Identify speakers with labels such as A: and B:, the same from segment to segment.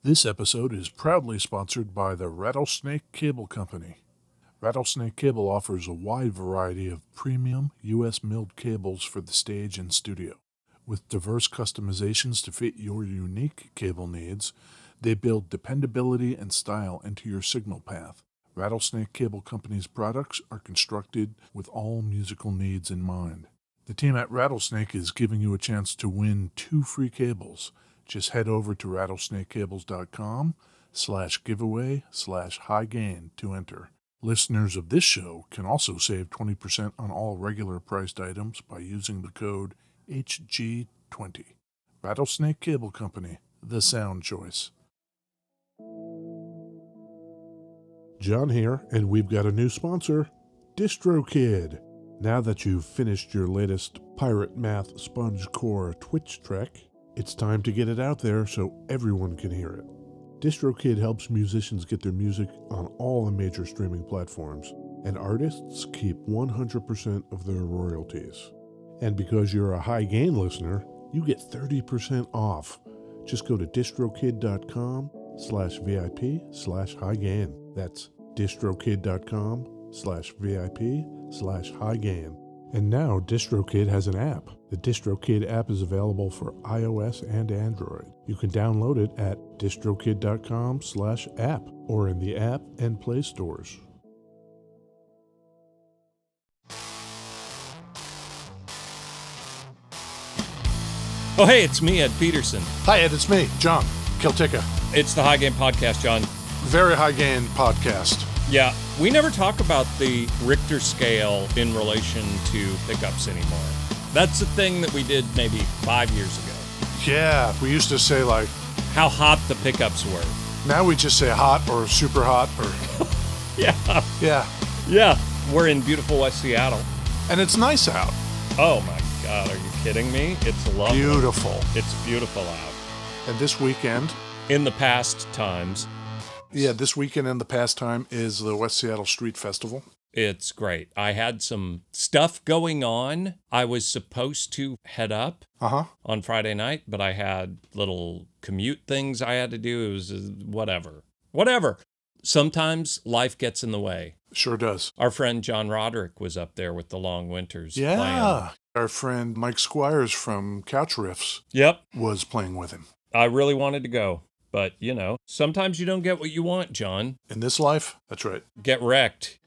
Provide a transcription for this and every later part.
A: This episode is proudly sponsored by the Rattlesnake Cable Company. Rattlesnake Cable offers a wide variety of premium U.S. milled cables for the stage and studio. With diverse customizations to fit your unique cable needs, they build dependability and style into your signal path. Rattlesnake Cable Company's products are constructed with all musical needs in mind. The team at Rattlesnake is giving you a chance to win 2 free cables. Just head over to rattlesnakecables.com/giveaway/high-gain to enter. Listeners of this show can also save 20% on all regular priced items by using the code HG20. Rattlesnake Cable Company, the sound choice. John here, and we've got a new sponsor, DistroKid. Now that you've finished your latest Pirate Math Sponge Core Twitch trek, it's time to get it out there so everyone can hear it. DistroKid helps musicians get their music on all the major streaming platforms, and artists keep 100% of their royalties. And because you're a high-gain listener, you get 30% off. Just go to distrokid.com/VIP/high-gain. That's distrokid.com/VIP/high-gain. And now DistroKid has an app. The DistroKid app is available for iOS and Android. You can download it at distrokid.com/app or in the App and Play stores.
B: Oh, hey, it's me, Ed Peterson.
A: Hi, Ed. It's me, John Kiltica.
B: It's the High Gain Podcast, John.
A: Very high-gain podcast.
B: Yeah, we never talk about the Richter scale in relation to pickups anymore. That's the thing that we did maybe 5 years ago.
A: Yeah, we used to say, like,
B: how hot the pickups were.
A: now we just say hot or super hot or...
B: Yeah.
A: Yeah.
B: We're in beautiful West Seattle.
A: And it's nice out.
B: Oh, my God. Are you kidding me? It's lovely.
A: Beautiful.
B: It's beautiful out.
A: And this weekend...
B: In the past times...
A: Yeah, this weekend in the pastime is the West Seattle Street Festival.
B: It's great. I had some stuff going on. I was supposed to head up on Friday night, but I had little commute things I had to do. It was whatever. Sometimes life gets in the way.
A: Sure does.
B: Our friend John Roderick was up there with the Long Winters playing.
A: Our friend Mike Squires from Couch Riffs was playing with him.
B: I really wanted to go. But, you know, sometimes you don't get what you want, John.
A: In this life? That's right.
B: Get wrecked.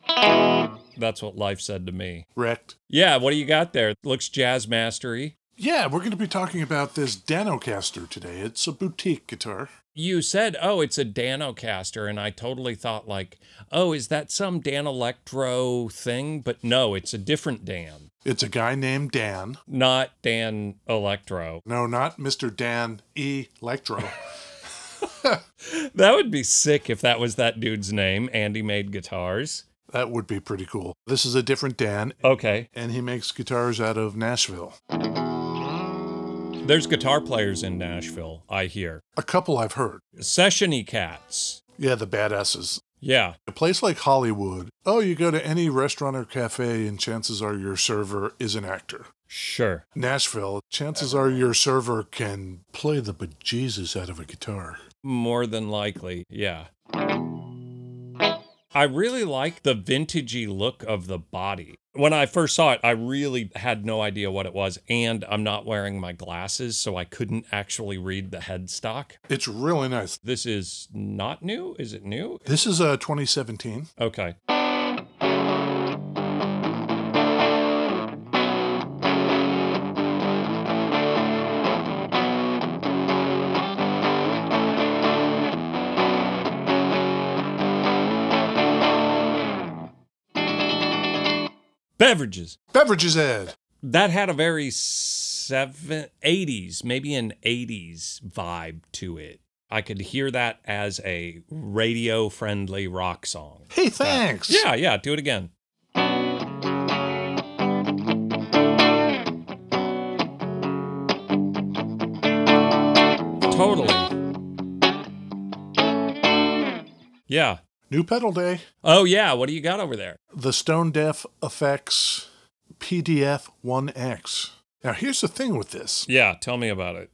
B: That's what life said to me.
A: Wrecked.
B: Yeah, what do you got there? It looks jazz mastery.
A: Yeah, we're going to be talking about this Danocaster today. It's a boutique guitar.
B: You said, oh, it's a Danocaster, and I totally thought like, oh, is that some Dan Electro thing? But no, it's a different Dan.
A: It's a guy named Dan.
B: Not Dan Electro.
A: No, not Mr. Dan Electro.
B: That would be sick if that was that dude's name, Andy Made Guitars.
A: That would be pretty cool. This is a different Dan.
B: Okay.
A: And he makes guitars out of Nashville.
B: There's guitar players in Nashville, I hear.
A: A couple I've heard.
B: Session-y cats.
A: Yeah, the badasses.
B: Yeah.
A: A place like Hollywood, you go to any restaurant or cafe and chances are your server is an actor.
B: Sure.
A: Nashville, chances are your server can play the bejesus out of a guitar.
B: More than likely, yeah. I really like the vintagey look of the body. When I first saw it, I really had no idea what it was, and I'm not wearing my glasses, so I couldn't actually read the headstock.
A: It's really nice.
B: This is not new? Is it new?
A: This is 2017.
B: Okay. Beverages, Ed. That had a very 80s, maybe an 80s vibe to it. I could hear that as a radio-friendly rock song.
A: Hey, thanks.
B: Yeah, do it again. Totally. Yeah.
A: New pedal day.
B: Oh, yeah. What do you got over there?
A: The Stone Deaf Effects PDF 1X. Now, here's the thing with this.
B: Yeah, tell me about it.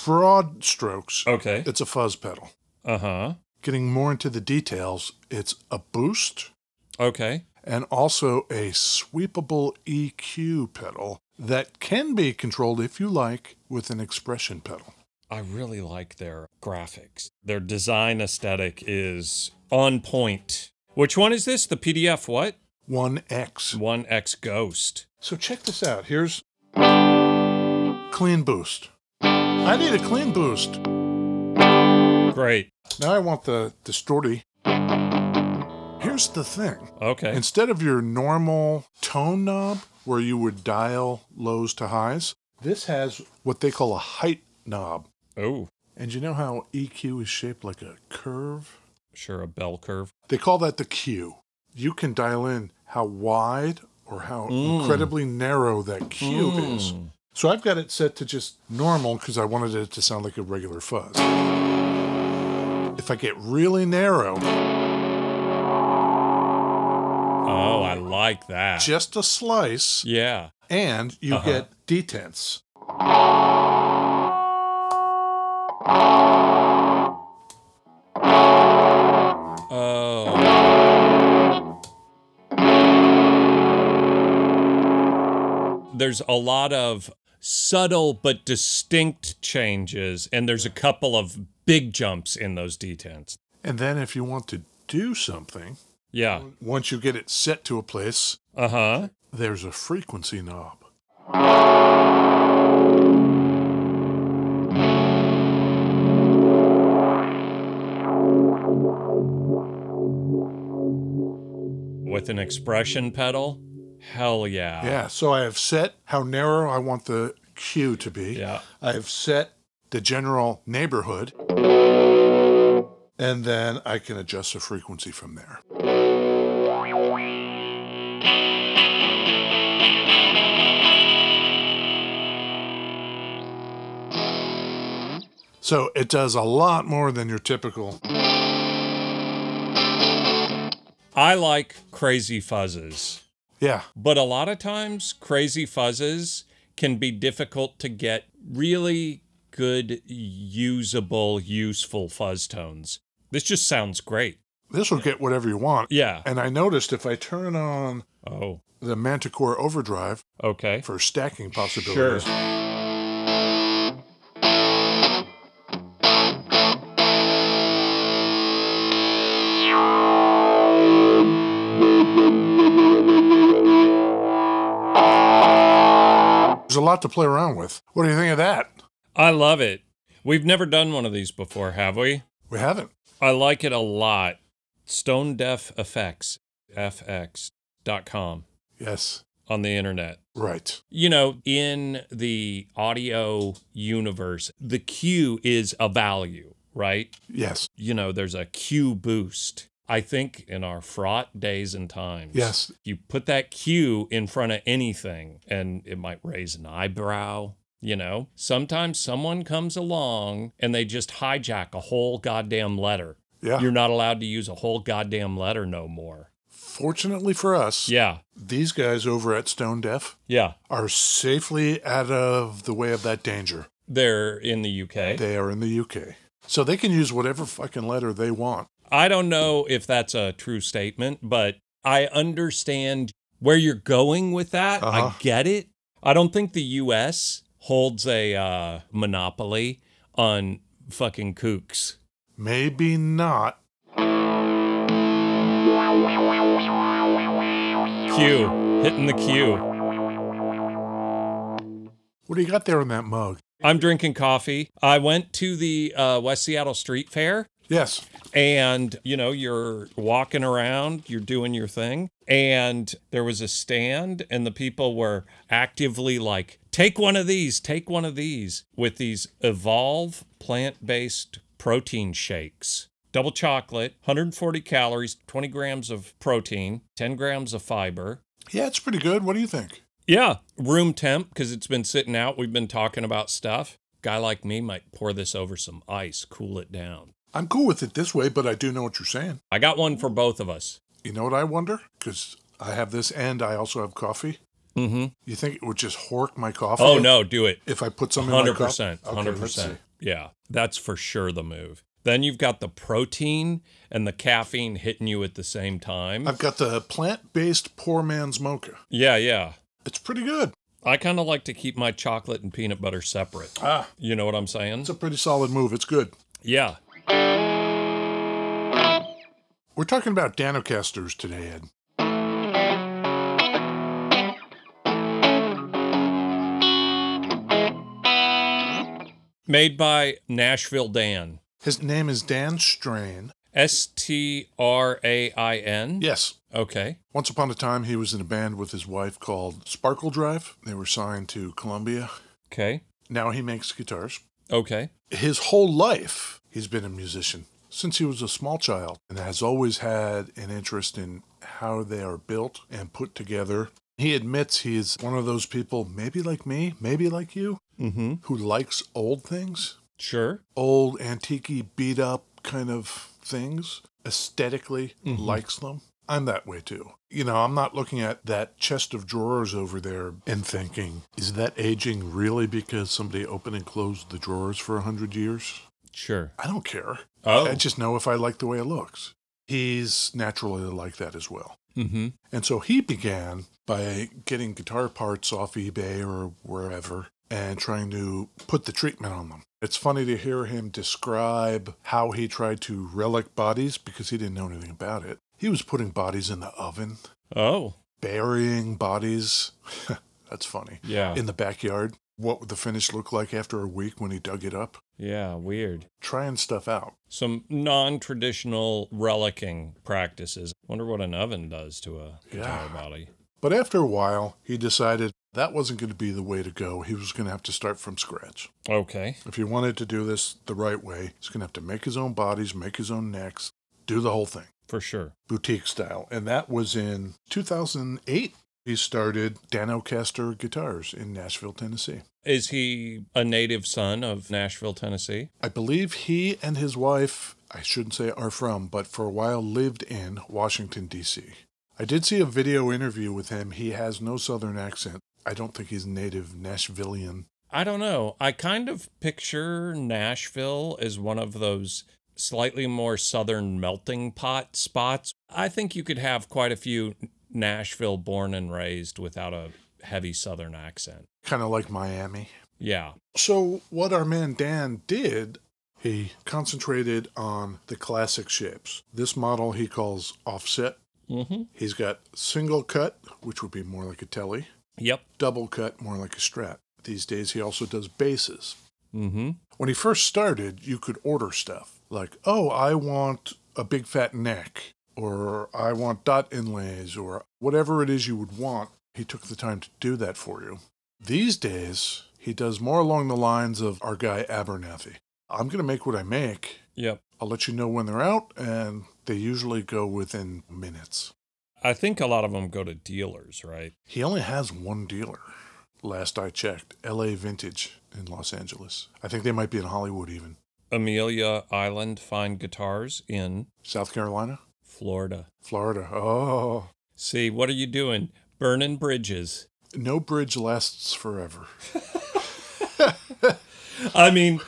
A: Broad strokes.
B: Okay.
A: It's a fuzz pedal.
B: Uh-huh.
A: Getting more into the details, it's a boost.
B: Okay.
A: And also a sweepable EQ pedal that can be controlled, if you like, with an expression pedal.
B: I really like their graphics. Their design aesthetic is on point. Which one is this? The PDF what?
A: 1X.
B: 1X Ghost.
A: So check this out. Here's clean boost. I need a clean boost.
B: Great.
A: Now I want the distorty. Here's the thing.
B: Okay.
A: Instead of your normal tone knob where you would dial lows to highs, this has what they call a height knob.
B: Oh.
A: And you know how EQ is shaped like a curve?
B: Sure, a bell curve.
A: They call that the Q. You can dial in how wide or how incredibly narrow that Q is. So I've got it set to just normal because I wanted it to sound like a regular fuzz. If I get really narrow...
B: Oh, I like that.
A: Just a slice.
B: Yeah.
A: And you get detents.
B: Oh. There's a lot of subtle but distinct changes, and there's a couple of big jumps in those detents.
A: And then if you want to do something,
B: yeah,
A: once you get it set to a place, there's a frequency knob.
B: With an expression pedal? Hell yeah.
A: Yeah, so I have set how narrow I want the Q to be.
B: Yeah.
A: I have set the general neighborhood, and then I can adjust the frequency from there. So it does a lot more than your typical.
B: I like crazy fuzzes.
A: Yeah.
B: But a lot of times, crazy fuzzes can be difficult to get really good, usable, useful fuzz tones. This just sounds great.
A: This will get whatever you want.
B: Yeah.
A: And I noticed if I turn on the Manticore Overdrive for stacking possibilities.
B: Sure.
A: There's a lot to play around with. What do you think of that?
B: I love it. We've never done one of these before, have we?
A: We haven't.
B: I like it a lot. Stone Deaf Effects, fx.com.
A: Yes.
B: On the internet.
A: Right.
B: You know, in the audio universe, the Q is a value, right?
A: Yes.
B: You know, there's a Q boost. I think in our fraught days and times,
A: yes,
B: you put that Q in front of anything and it might raise an eyebrow. You know, sometimes someone comes along and they just hijack a whole goddamn letter.
A: Yeah.
B: You're not allowed to use a whole goddamn letter no more.
A: Fortunately for us, these guys over at Stone Deaf are safely out of the way of that danger.
B: They're in the UK.
A: They are in the UK. So they can use whatever fucking letter they want.
B: I don't know if that's a true statement, but I understand where you're going with that. I get it. I don't think the US holds a monopoly on fucking kooks.
A: Maybe not.
B: Q. Hitting the Q.
A: What do you got there in that mug?
B: I'm drinking coffee. I went to the West Seattle Street Fair.
A: Yes.
B: And, you know, you're walking around, you're doing your thing. And there was a stand and the people were actively like, take one of these, with these Evolve plant-based protein shakes. Double chocolate, 140 calories, 20 grams of protein, 10 grams of fiber.
A: Yeah, it's pretty good. What do you think?
B: Yeah, room temp, because it's been sitting out. We've been talking about stuff. Guy like me might pour this over some ice, cool it down.
A: I'm cool with it this way, but I do know what you're saying.
B: I got one for both of us.
A: You know what I wonder? Because I have this and I also have coffee.
B: Mm-hmm.
A: You think it would just hork my coffee?
B: Oh, no, do it.
A: If I put some in my cup?
B: 100%. 100%. Yeah, that's for sure the move. Then you've got the protein and the caffeine hitting you at the same time.
A: I've got the plant-based poor man's mocha.
B: Yeah.
A: It's pretty good.
B: I kind of like to keep my chocolate and peanut butter separate. You know what I'm saying?
A: It's a pretty solid move. It's good.
B: Yeah.
A: We're talking about Danocasters today, Ed.
B: Made by Nashville Dan.
A: His name is Dan Strain.
B: Strain?
A: Yes.
B: Okay.
A: Once upon a time, he was in a band with his wife called Sparkle Drive. They were signed to Columbia.
B: Okay.
A: Now he makes guitars.
B: Okay.
A: His whole life, he's been a musician since he was a small child and has always had an interest in how they are built and put together. He admits he is one of those people, maybe like me, maybe like you, who likes old things.
B: Sure.
A: Old, antique-y, beat-up kind of things. Aesthetically likes them. I'm that way too. You know, I'm not looking at that chest of drawers over there and thinking, is that aging really because somebody opened and closed the drawers for 100 years?
B: Sure.
A: I don't care.
B: Oh.
A: I just know if I like the way it looks. He's naturally like that as well.
B: Mm-hmm.
A: And so he began by getting guitar parts off eBay or wherever and trying to put the treatment on them. It's funny to hear him describe how he tried to relic bodies because he didn't know anything about it. He was putting bodies in the oven.
B: Oh.
A: Burying bodies. That's funny.
B: Yeah.
A: In the backyard. What would the finish look like after a week when he dug it up?
B: Yeah, weird.
A: Trying stuff out.
B: Some non-traditional relicking practices. Wonder what an oven does to a guitar body.
A: But after a while, he decided that wasn't going to be the way to go. He was going to have to start from scratch.
B: Okay.
A: If he wanted to do this the right way, he's going to have to make his own bodies, make his own necks, do the whole thing.
B: For sure.
A: Boutique style. And that was in 2008. He started Danocaster Guitars in Nashville, Tennessee.
B: Is he a native son of Nashville, Tennessee?
A: I believe he and his wife, I shouldn't say are from, but for a while lived in Washington, D.C. I did see a video interview with him. He has no southern accent. I don't think he's native Nashvilleian.
B: I don't know. I kind of picture Nashville as one of those slightly more southern melting pot spots. I think you could have quite a few Nashville born and raised without a heavy southern accent.
A: Kind of like Miami.
B: Yeah.
A: So what our man Dan did, he concentrated on the classic shapes. This model he calls offset.
B: Mm-hmm.
A: He's got single cut, which would be more like a telly.
B: Yep.
A: Double cut, more like a Strat. These days he also does basses.
B: Mm-hmm.
A: When he first started, you could order stuff. Like, oh, I want a big fat neck, or I want dot inlays, or whatever it is you would want. He took the time to do that for you. These days, he does more along the lines of our guy Abernathy. I'm going to make what I make.
B: Yep.
A: I'll let you know when they're out, and they usually go within minutes.
B: I think a lot of them go to dealers, right?
A: He only has one dealer. Last I checked, LA Vintage in Los Angeles. I think they might be in Hollywood even.
B: Amelia Island Fine Guitars in
A: South Carolina?
B: Florida.
A: Florida. Oh.
B: See, what are you doing? Burning bridges.
A: No bridge lasts forever.
B: I mean,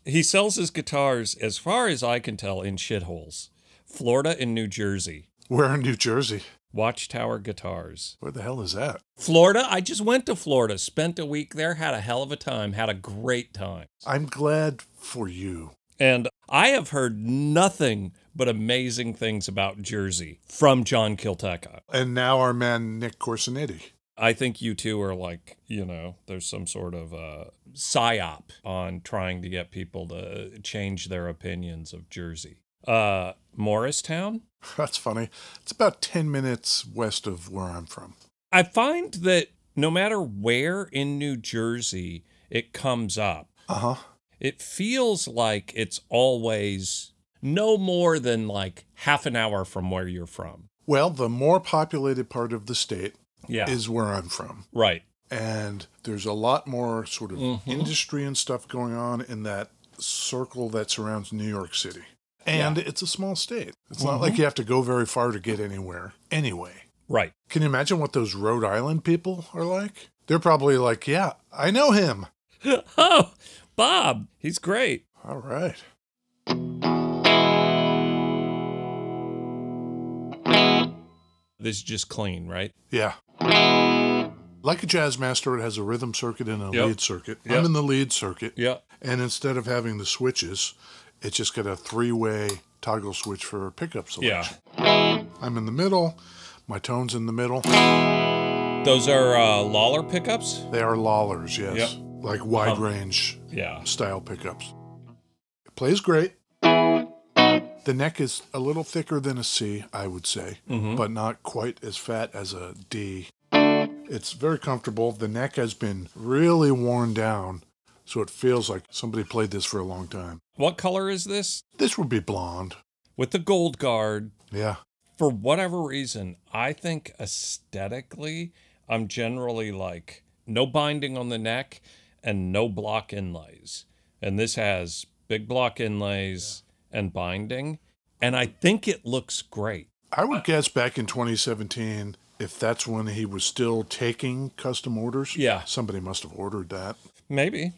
B: he sells his guitars, as far as I can tell, in shitholes. Florida and New Jersey.
A: Where in New Jersey?
B: Watchtower Guitars.
A: Where the hell is that?
B: Florida? I just went to Florida, spent a week there, had a hell of a time, had a great time.
A: I'm glad for you.
B: And I have heard nothing but amazing things about Jersey from John Kilteca.
A: And now our man Nick Corsinetti.
B: I think you two are like, there's some sort of psyop on trying to get people to change their opinions of Jersey. Morristown?
A: That's funny. It's about 10 minutes west of where I'm from.
B: I find that no matter where in New Jersey it comes up, it feels like it's always no more than like half an hour from where you're from.
A: Well, the more populated part of the state
B: Yeah.
A: is where I'm from.
B: Right.
A: And there's a lot more sort of industry and stuff going on in that circle that surrounds New York City. And it's a small state. It's not like you have to go very far to get anywhere. Anyway.
B: Right.
A: Can you imagine what those Rhode Island people are like? They're probably like, yeah, I know him.
B: Oh, Bob. He's great.
A: All right.
B: This is just clean, right?
A: Yeah. Like a Jazzmaster, it has a rhythm circuit and a lead circuit.
B: Yep.
A: I'm in the lead circuit.
B: Yeah.
A: And instead of having the switches, it's just got a 3-way toggle switch for pickup selection.
B: Yeah.
A: I'm in the middle. My tone's in the middle.
B: Those are Lawler pickups?
A: They are Lawlers, yes.
B: Yep.
A: Like wide range style pickups. It plays great. The neck is a little thicker than a C, I would say, but not quite as fat as a D. It's very comfortable. The neck has been really worn down, so it feels like somebody played this for a long time.
B: What color is this?
A: This would be blonde.
B: With the gold guard.
A: Yeah.
B: For whatever reason, I think aesthetically, I'm generally like no binding on the neck and no block inlays. And this has big block inlays and binding. And I think it looks great.
A: I would guess back in 2017, if that's when he was still taking custom orders, somebody must have ordered that.
B: Maybe.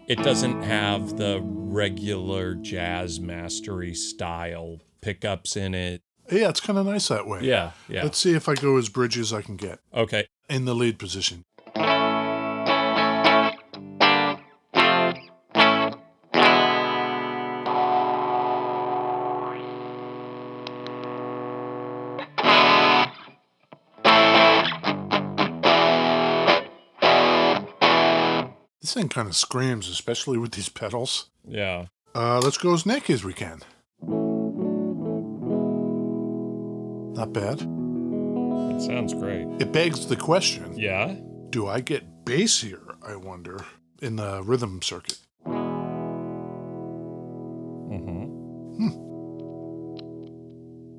B: It doesn't have the regular jazz mastery style pickups in it.
A: Yeah, it's kind of nice that way.
B: Yeah.
A: Let's see if I go as bridge as I can get.
B: Okay.
A: In the lead position. This thing kind of screams, especially with these pedals.
B: Yeah.
A: Let's go as neck as we can. Not bad.
B: It sounds great.
A: It begs the question.
B: Yeah?
A: Do I get bassier, I wonder, in the rhythm circuit? In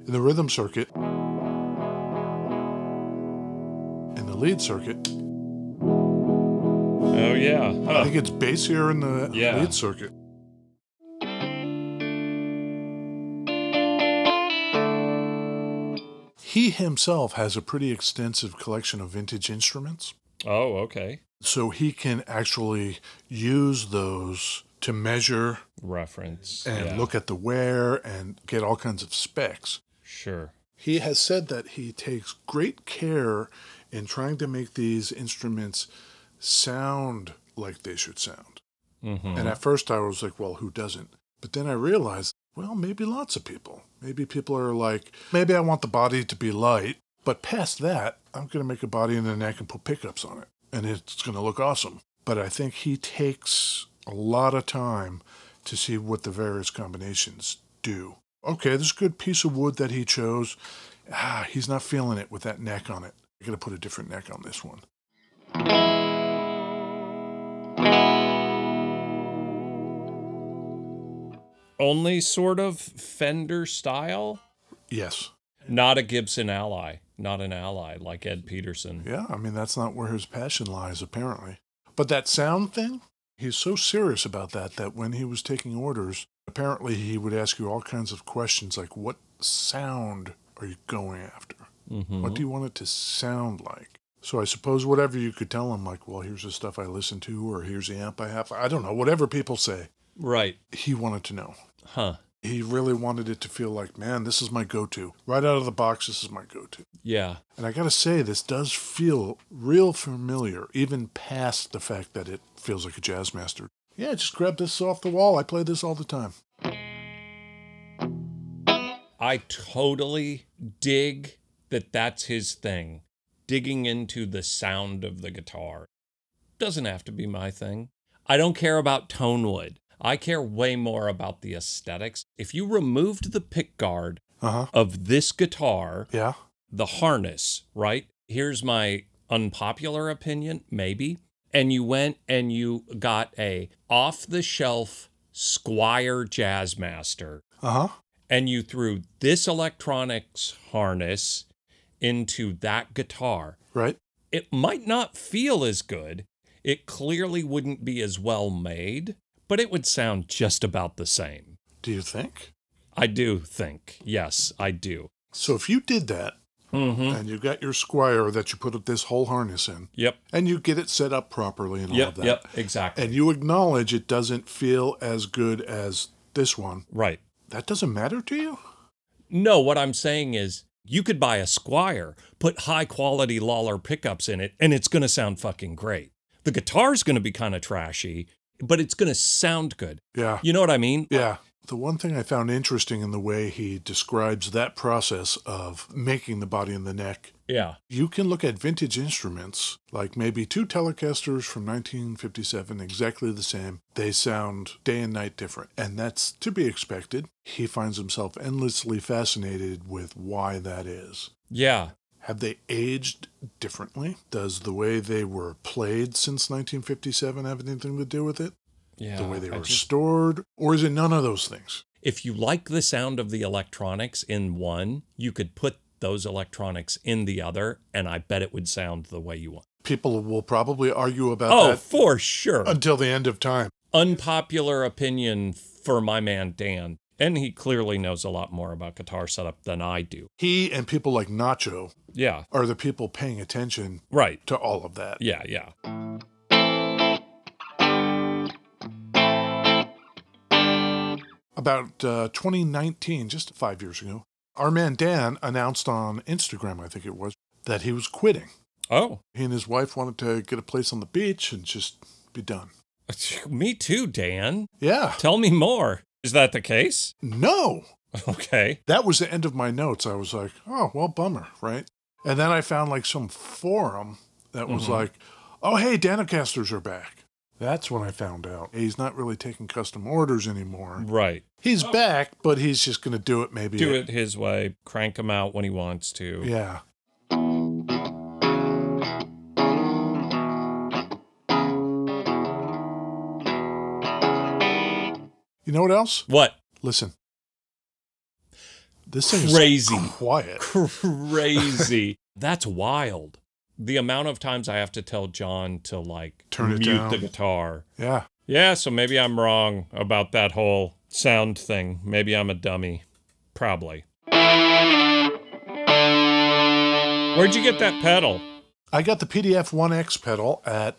A: the rhythm circuit, in the lead circuit.
B: Oh, yeah.
A: I think it's bassier in the lead circuit. He himself has a pretty extensive collection of vintage instruments.
B: Oh, okay.
A: So he can actually use those to measure,
B: reference,
A: and look at the wear and get all kinds of specs.
B: Sure.
A: He has said that he takes great care in trying to make these instruments sound like they should sound. And at first I was like, well, who doesn't? But then I realized, well, maybe lots of people. Maybe people are like, maybe I want the body to be light, but past that, I'm going to make a body in the neck and put pickups on it, and it's going to look awesome. But I think he takes a lot of time to see what the various combinations do. Okay, this is a good piece of wood that he chose. He's not feeling it with that neck on it. I got to put a different neck on this one.
B: Only sort of Fender style?
A: Yes.
B: Not a Gibson ally. Not an ally like Ed Peterson.
A: Yeah, I mean, that's not where his passion lies, apparently. But that sound thing, he's so serious about that when he was taking orders, apparently he would ask you all kinds of questions like, what sound are you going after? What do you want it to sound like? So I suppose whatever you could tell him, like, well, here's the stuff I listen to, or here's the amp I have. I don't know, whatever people say.
B: Right.
A: He wanted to know.
B: Huh.
A: He really wanted it to feel like, man, this is my go-to. Right out of the box, this is my go-to.
B: Yeah.
A: And I got to say, this does feel real familiar, even past the fact that it feels like a Jazzmaster. Yeah, just grab this off the wall. I play this all the time.
B: I totally dig that that's his thing. Digging into the sound of the guitar. Doesn't have to be my thing. I don't care about tone wood. I care way more about the aesthetics. If you removed the pickguard of this guitar, the harness, right? Here's my unpopular opinion, maybe. And you went and you got a off-the-shelf Squier Jazzmaster. And you threw this electronics harness into that guitar.
A: Right.
B: It might not feel as good. It clearly wouldn't be as well made, but it would sound just about the same.
A: Do you think?
B: I do think. Yes, I do.
A: So if you did that, and you got your Squier that you put this whole harness in, and you get it set up properly and all of that.
B: Yep, exactly.
A: And you acknowledge it doesn't feel as good as this one.
B: Right.
A: That doesn't matter to you?
B: No, what I'm saying is you could buy a Squier, put high quality Lawler pickups in it, and it's going to sound fucking great. The guitar's going to be kind of trashy, but it's going to sound good.
A: Yeah.
B: You know what I mean?
A: Yeah. The one thing I found interesting in the way he describes that process of making the body and the neck,
B: Yeah.
A: you can look at vintage instruments, like maybe 2 Telecasters from 1957, exactly the same. They sound day and night different, and that's to be expected. He finds himself endlessly fascinated with why that is.
B: Yeah.
A: Have they aged differently? Does the way they were played since 1957 have anything to do with it?
B: Yeah.
A: The way they were stored? Or is it none of those things?
B: If you like the sound of the electronics in one, you could put those electronics in the other, and I bet it would sound the way you want.
A: People will probably argue about that.
B: Oh, for sure.
A: Until the end of time.
B: Unpopular opinion for my man Dan. And he clearly knows a lot more about guitar setup than I do.
A: He and people like Nacho are the people paying attention to all of that.
B: Yeah, yeah.
A: About 2019, just 5 years ago, our man Dan announced on Instagram, I think it was, that he was quitting.
B: Oh.
A: He and his wife wanted to get a place on the beach and just be done.
B: Me too, Dan.
A: Yeah.
B: Tell me more. Is that the case?
A: No.
B: Okay.
A: That was the end of my notes. I was like, oh, well, bummer, right? And then I found like some forum that was like, oh, hey, Danocasters are back. That's when I found out he's not really taking custom orders anymore.
B: Right.
A: He's back, but he's just going to do it maybe.
B: Do it his way. Crank him out when he wants to.
A: Yeah. You know what else?
B: What?
A: Listen. This thing
B: crazy.
A: Is quiet.
B: Crazy. That's wild. The amount of times I have to tell John to like
A: turn it
B: mute
A: down.
B: The guitar.
A: Yeah.
B: Yeah, so maybe I'm wrong about that whole sound thing. Maybe I'm a dummy. Probably. Where'd you get that pedal?
A: I got the PDF 1X pedal at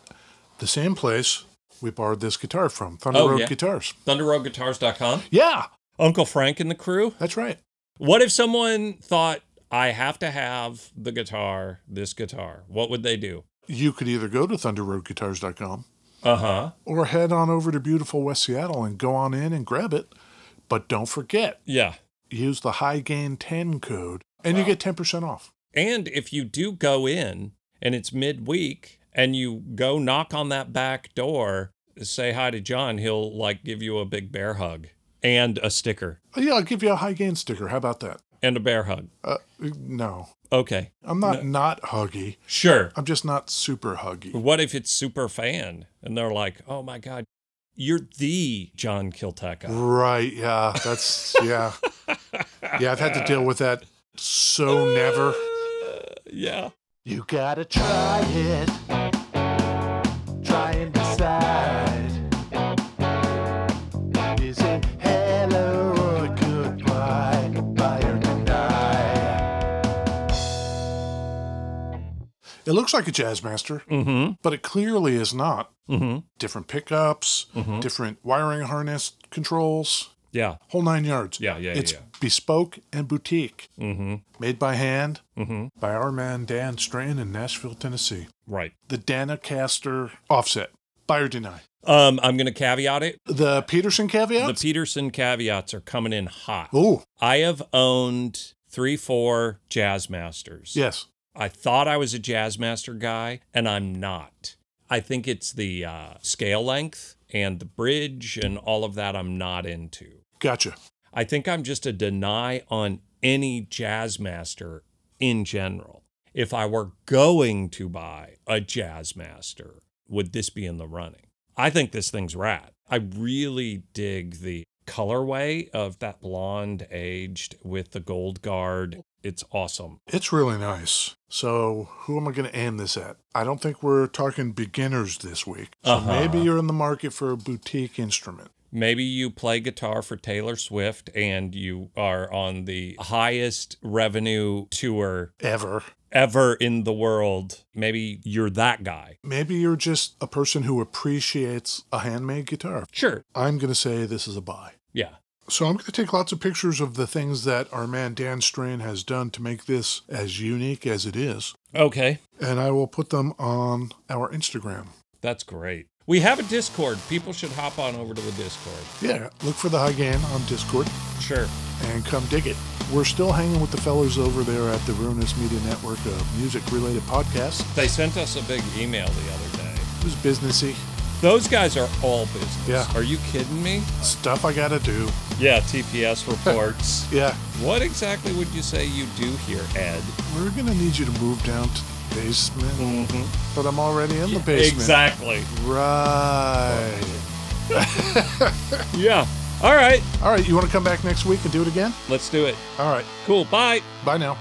A: the same place we borrowed this guitar from, Thunder Road Guitars.
B: ThunderRoadGuitars.com?
A: Yeah.
B: Uncle Frank and the crew?
A: That's right.
B: What if someone thought, I have to have the guitar, this guitar? What would they do?
A: You could either go to ThunderRoadGuitars.com or head on over to beautiful West Seattle and go on in and grab it. But don't forget, use the high gain 10 code and you get 10% off.
B: And if you do go in and it's midweek and you go knock on that back door, say hi to John, he'll like give you a big bear hug and a sticker.
A: Yeah, I'll give you a high gain sticker. How about that?
B: And a bear hug.
A: No.
B: Okay.
A: I'm not huggy.
B: Sure.
A: I'm just not super huggy.
B: What if it's super fan and they're like, oh my God, you're the John Kilteca.
A: Right. Yeah. That's, yeah. Yeah, I've had to deal with that. So never.
B: Yeah.
C: You gotta try it. Try and decide. Is it hello or goodbye? Buy or deny?
A: It looks like a Jazzmaster, but it clearly is not. Different pickups, different wiring harness controls.
B: Yeah.
A: Whole 9 yards.
B: Yeah.
A: It's bespoke and boutique. Made by hand by our man Dan Strain in Nashville, Tennessee.
B: Right.
A: The Danocaster offset. Buy or deny?
B: I'm going to caveat it.
A: The Peterson caveats?
B: The Peterson caveats are coming in hot.
A: Ooh.
B: I have owned 3-4 Jazzmasters.
A: Yes.
B: I thought I was a Jazzmaster guy, and I'm not. I think it's the scale length and the bridge and all of that I'm not into.
A: Gotcha.
B: I think I'm just a deny on any Jazzmaster in general. If I were going to buy a Jazzmaster, would this be in the running? I think this thing's rad. I really dig the colorway of that blonde aged with the gold guard. It's awesome.
A: It's really nice. So who am I going to aim this at? I don't think we're talking beginners this week. So maybe you're in the market for a boutique instrument.
B: Maybe you play guitar for Taylor Swift and you are on the highest revenue tour ever in the world. Maybe you're that guy.
A: Maybe you're just a person who appreciates a handmade guitar.
B: Sure.
A: I'm going to say this is a buy.
B: Yeah.
A: So I'm going to take lots of pictures of the things that our man Dan Strain has done to make this as unique as it is.
B: Okay.
A: And I will put them on our Instagram.
B: That's great. We have a Discord. People should hop on over to the Discord.
A: Yeah, look for the High Gain on Discord.
B: Sure.
A: And come dig it. We're still hanging with the fellows over there at the Ruinous Media Network of music-related podcasts.
B: They sent us a big email the other day.
A: It was businessy.
B: Those guys are all business.
A: Yeah.
B: Are you kidding me?
A: Stuff I gotta do.
B: Yeah, TPS reports.
A: Yeah.
B: What exactly would you say you do here, Ed?
A: We're gonna need you to move down to the basement. But I'm already in the basement.
B: Exactly.
A: Right.
B: Yeah. All right.
A: All right, you want to come back next week and do it again?
B: Let's do it.
A: All right.
B: Cool. Bye.
A: Bye now.